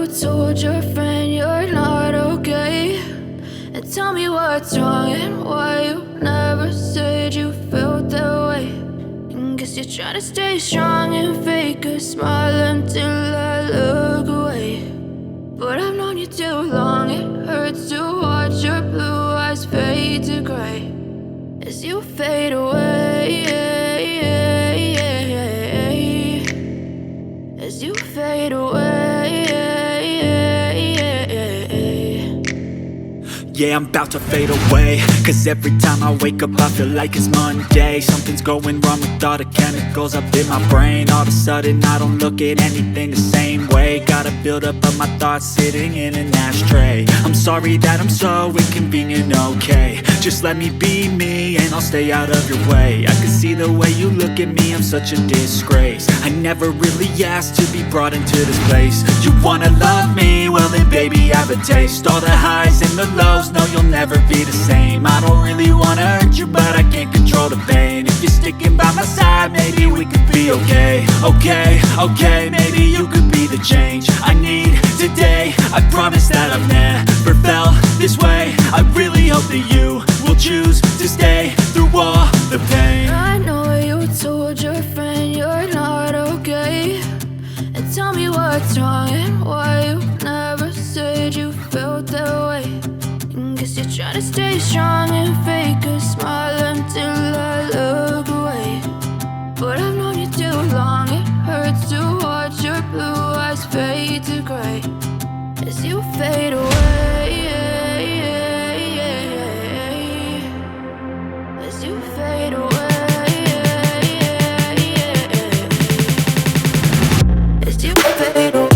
you told your friend you're not okay. And tell me what's wrong and why you never said you felt that way. And guess you're trying to stay strong and fake a smile until I look away. But I've known you too long, it hurts to watch your blue eyes fade to gray as you fade away, as you fade away. Yeah, I'm about to fade away, cause every time I wake up I feel like it's Monday. Something's going wrong with all the chemicals up in my brain. All of a sudden I don't look at anything the same way. Got a buildup of my thoughts sitting in an ashtray. I'm sorry that I'm so inconvenient, okay. Just let me be me and I'll stay out of your way. I can see the way you look at me, I'm such a disgrace. I never really asked to be brought into this place. You wanna love me? Well then baby I have a taste. All the highs and the lows, no, you'll never be the same. I don't really wanna hurt you, but I can't control the pain. If you're sticking by my side, maybe we could be okay. Okay, maybe you could be the change I need today. I promise that I've never felt this way. I really hope that you will choose to stay through all the pain. I know you told your friend you're not okay. And tell me what's wrong and why you never said you felt that way. Guess you're trying to stay strong and fake a smile until I look away. But I've known you too long, it hurts to watch your blue eyes fade to gray as you fade away, as you fade away, as you fade away.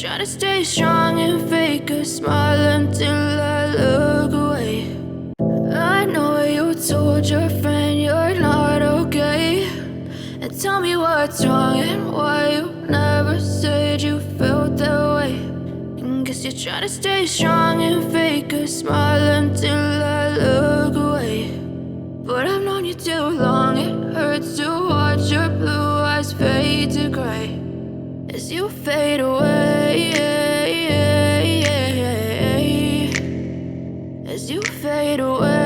Try to stay strong and fake a smile until I look away. I know you told your friend you're not okay. And tell me what's wrong and why you never said you felt that way. And guess you're trying to stay strong and fake a smile until I look away. But I've known you too long, it hurts to watch your blue eyes fade to gray as you fade away, as you fade away.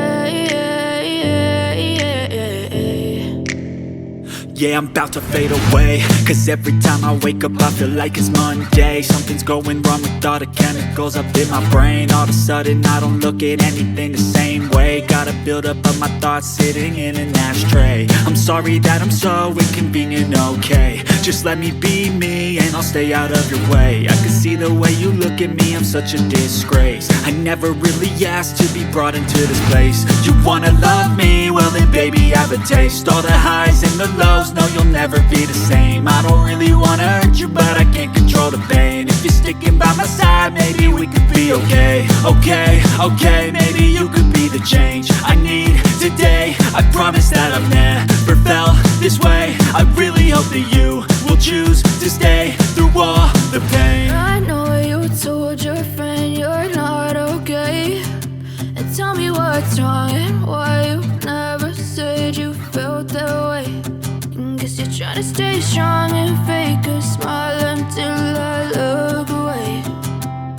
Yeah, I'm about to fade away, cause every time I wake up I feel like it's Monday. Something's going wrong with all the chemicals up in my brain. All of a sudden I don't look at anything the same way. Got a buildup of my thoughts sitting in an ashtray. I'm sorry that I'm so inconvenient, okay. Just let me be me and I'll stay out of your way. I can see the way you look at me, I'm such a disgrace. I never really asked to be brought into this place. You wanna love me? Well then baby I have a taste. All the highs and the lows, no you'll never be the same. I don't really wanna hurt you but I can't control the pain. If you're sticking by my side, maybe we could be okay. Okay, maybe you could be the change I need today. I promise that I've never felt this way. I really hope that you will choose to stay through all the pain. I know you told your friend you're not okay, and tell me what's wrong and why you never said you felt that way. Guess you're trying to stay strong and fake a smile until I look away.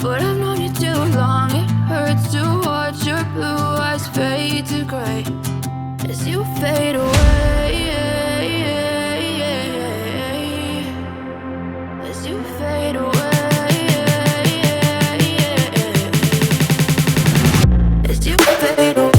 But I've known you too long, it hurts to watch your blue eyes fade to gray as you fade away. As you fade away. As you fade away.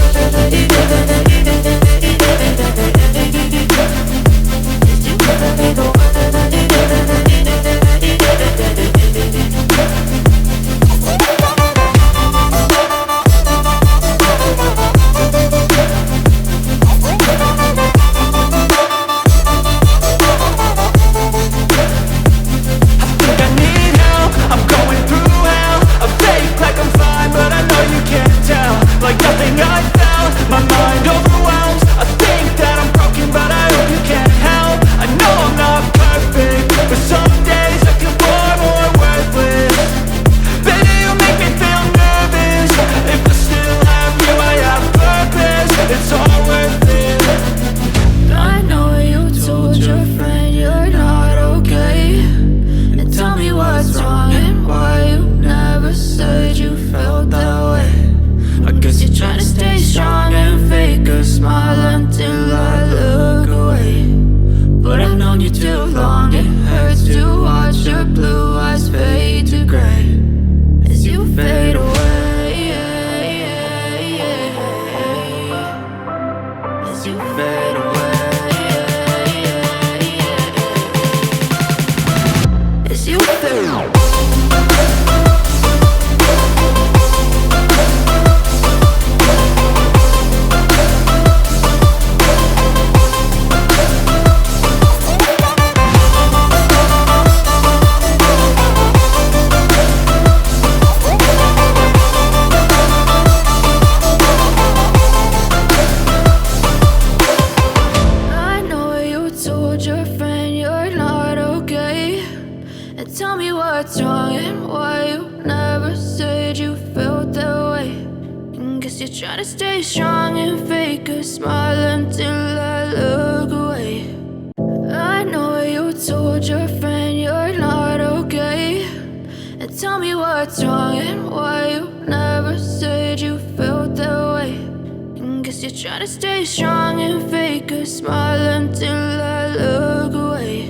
Trying to stay strong and fake a smile until I look away. I know you told your friend you're not okay, and tell me what's wrong and why you never said you felt that way. Guess you're trying to stay strong and fake a smile until I look away.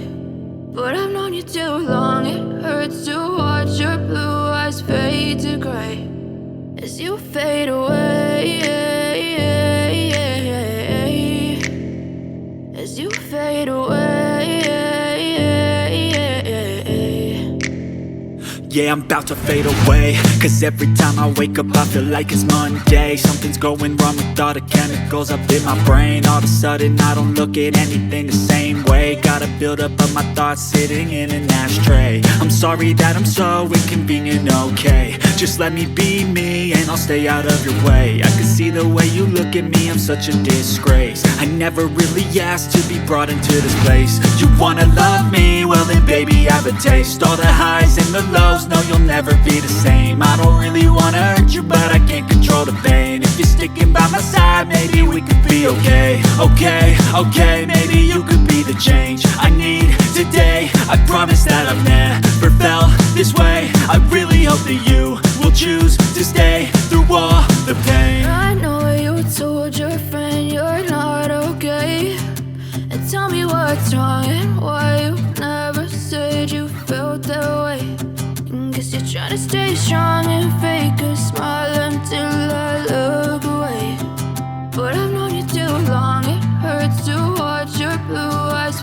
But I've known you too long, it hurts to watch your blue eyes fade to gray as you fade away. As you fade away. Yeah, I'm about to fade away, cause every time I wake up I feel like it's Monday. Something's going wrong with all the chemicals up in my brain. All of a sudden I don't look at anything the same way. Got a buildup of my thoughts sitting in an ashtray. I'm sorry that I'm so inconvenient, okay. Just let me be me and I'll stay out of your way. I can see the way you look at me, I'm such a disgrace. I never really asked to be brought into this place. You wanna love me? Well then baby I have a taste. All the highs and the lows, no you'll never be the same. I don't really wanna hurt you but I can't control the pain. If you're sticking by my side, maybe we could be okay. Okay, maybe you could be the change I need today. I promise that I've never felt this way. I really hope that you will choose to stay through all the pain. I know you told your friend you're not okay, and tell me what's wrong stay strong and